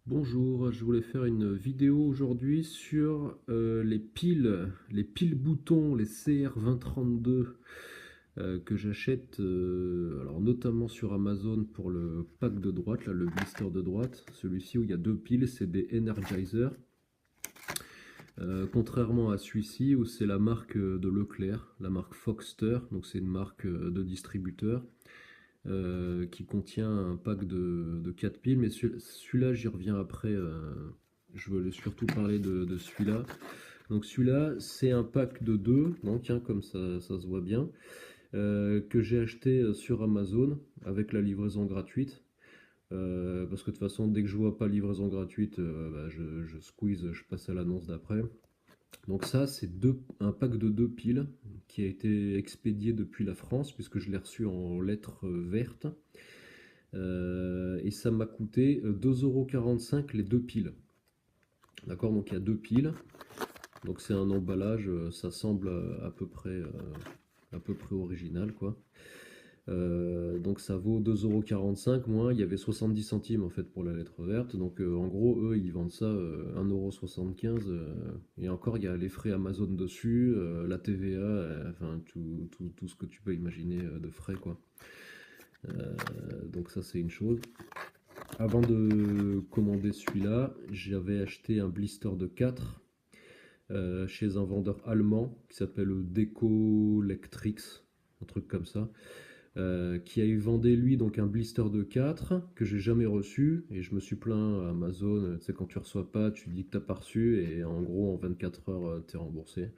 Bonjour, je voulais faire une vidéo aujourd'hui sur les piles boutons, les CR2032 que j'achète alors notamment sur Amazon pour le pack de droite, là, le blister de droite. Celui-ci où il y a deux piles, c'est des Energizer. Contrairement à celui-ci où c'est la marque de Leclerc, la marque Foxter, donc c'est une marque de distributeur qui contient un pack de 4 piles, mais celui-là j'y reviens après, je voulais surtout parler de celui-là. Donc celui-là c'est un pack de 2, donc hein, comme ça se voit bien, que j'ai acheté sur Amazon avec la livraison gratuite. Parce que de toute façon dès que je vois pas livraison gratuite, bah, je squeeze, je passe à l'annonce d'après. Donc ça, c'est un pack de deux piles qui a été expédié depuis la France, puisque je l'ai reçu en lettres vertes. Et ça m'a coûté 2,45 € les deux piles. D'accord, donc il y a deux piles. Donc c'est un emballage, ça semble à peu près original, quoi. Donc ça vaut 2,45 €. Moi, il y avait 70 centimes en fait pour la lettre verte. Donc en gros, eux, ils vendent ça 1,75 €. Et encore, il y a les frais Amazon dessus, la TVA, enfin tout ce que tu peux imaginer de frais, quoi. Donc ça, c'est une chose. Avant de commander celui-là, j'avais acheté un blister de 4 chez un vendeur allemand qui s'appelle Decolectrix, un truc comme ça. Qui a vendu lui donc un blister de 4 que j'ai jamais reçu, et je me suis plaint à Amazon, tu sais, quand tu reçois pas tu dis que t'as pas reçu et en gros en 24 heures t'es remboursé.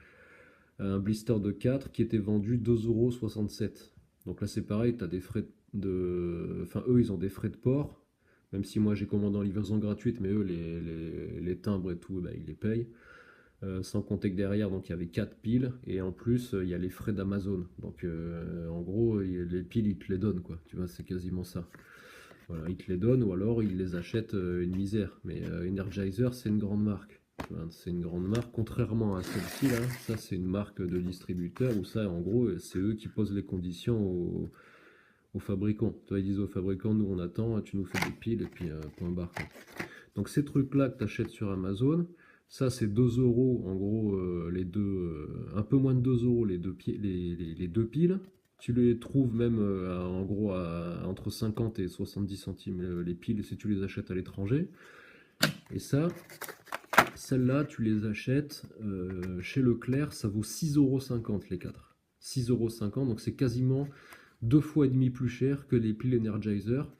Un blister de 4 qui était vendu 2,67 €. Donc là c'est pareil, t'as des frais enfin eux ils ont des frais de port, même si moi j'ai commandé en livraison gratuite, mais eux les timbres et tout, bah, ils les payent. Sans compter que derrière, donc il y avait 4 piles, et en plus il y a les frais d'Amazon. Donc en gros, les piles ils te les donnent, quoi. Tu vois, c'est quasiment ça. Voilà, ils te les donnent ou alors ils les achètent une misère. Mais Energizer, c'est une grande marque. Tu vois, c'est une grande marque, contrairement à celle-ci là. Ça, c'est une marque de distributeur où ça, en gros, c'est eux qui posent les conditions aux fabricants. Toi, ils disent aux fabricants, nous on attend, tu nous fais des piles, et puis point barre, quoi. Donc ces trucs-là que tu achètes sur Amazon, ça c'est 2 € en gros, un peu moins de 2 € les deux piles. Tu les trouves même en gros entre 50 et 70 centimes les piles si tu les achètes à l'étranger. Et ça, celles-là, tu les achètes chez Leclerc, ça vaut 6,50 € les 4. 6,50 €, donc c'est quasiment deux fois et demi plus cher que les piles Energizer.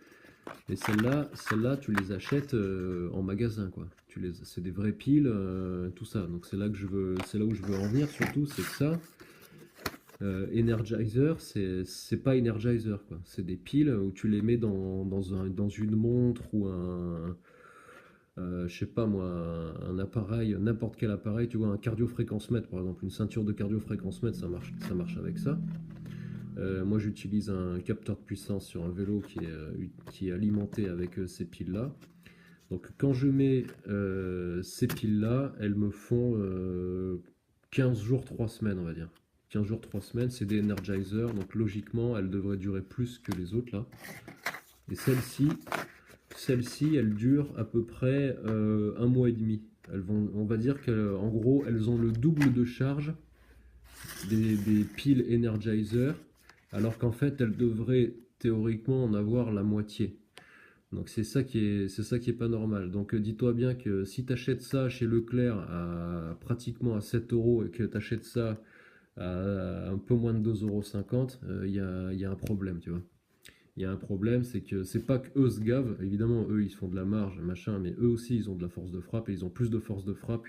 Et celles-là, tu les achètes en magasin, quoi. C'est des vraies piles, tout ça. Donc c'est là où je veux en venir surtout, c'est que ça, Energizer, c'est pas Energizer, quoi. C'est des piles où tu les mets dans une montre ou je sais pas moi, un appareil, n'importe quel appareil, tu vois, un cardiofréquencemètre par exemple, une ceinture de cardiofréquencemètre, ça marche avec ça. Moi, j'utilise un capteur de puissance sur un vélo qui est alimenté avec ces piles-là. Donc, quand je mets ces piles-là, elles me font 15 jours, 3 semaines, on va dire. 15 jours, 3 semaines, c'est des Energizer, donc logiquement, elles devraient durer plus que les autres là. Et celle-ci, elle dure à peu près un mois et demi. On va dire qu'en gros, elles ont le double de charge des piles Energizer, alors qu'en fait, elles devraient théoriquement en avoir la moitié. Donc c'est ça qui est pas normal. Donc dis-toi bien que si tu achètes ça chez Leclerc à pratiquement à 7 € et que tu achètes ça à un peu moins de 2,50 €, il y a un problème, tu vois. Il y a un problème, c'est que c'est pas que eux se gavent, évidemment, eux ils se font de la marge, machin, mais eux aussi ils ont de la force de frappe, et ils ont plus de force de frappe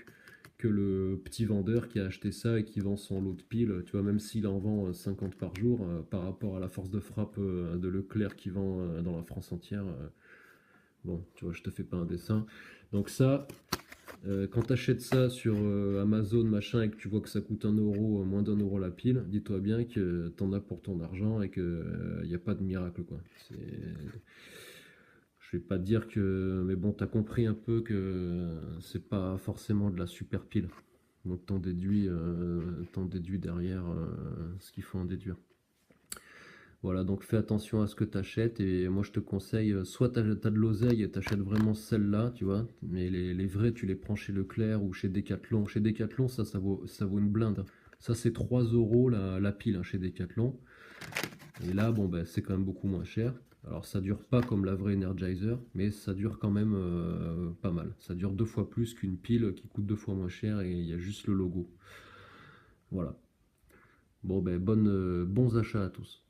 que le petit vendeur qui a acheté ça et qui vend son lot de piles, tu vois, même s'il en vend 50 par jour, par rapport à la force de frappe de Leclerc qui vend dans la France entière. Bon, tu vois, je te fais pas un dessin. Donc ça, quand tu achètes ça sur Amazon, machin, et que tu vois que ça coûte 1 €, moins d'1 € la pile, dis-toi bien que t'en as pour ton argent et qu'il n'y a pas de miracle, quoi. Je vais pas te dire que... Mais bon, t'as compris un peu que c'est pas forcément de la super pile. Donc t'en déduis derrière ce qu'il faut en déduire. Voilà, donc fais attention à ce que tu achètes et moi je te conseille, soit tu as de l'oseille et tu achètes vraiment celle-là, tu vois, mais les vrais tu les prends chez Leclerc ou chez Decathlon. Chez Decathlon, ça vaut une blinde. Ça c'est 3 euros la pile hein, chez Decathlon. Et là, bon, ben, c'est quand même beaucoup moins cher. Alors ça dure pas comme la vraie Energizer, mais ça dure quand même pas mal. Ça dure 2 fois plus qu'une pile qui coûte 2 fois moins cher et il y a juste le logo. Voilà. Bon, ben, bons achats à tous.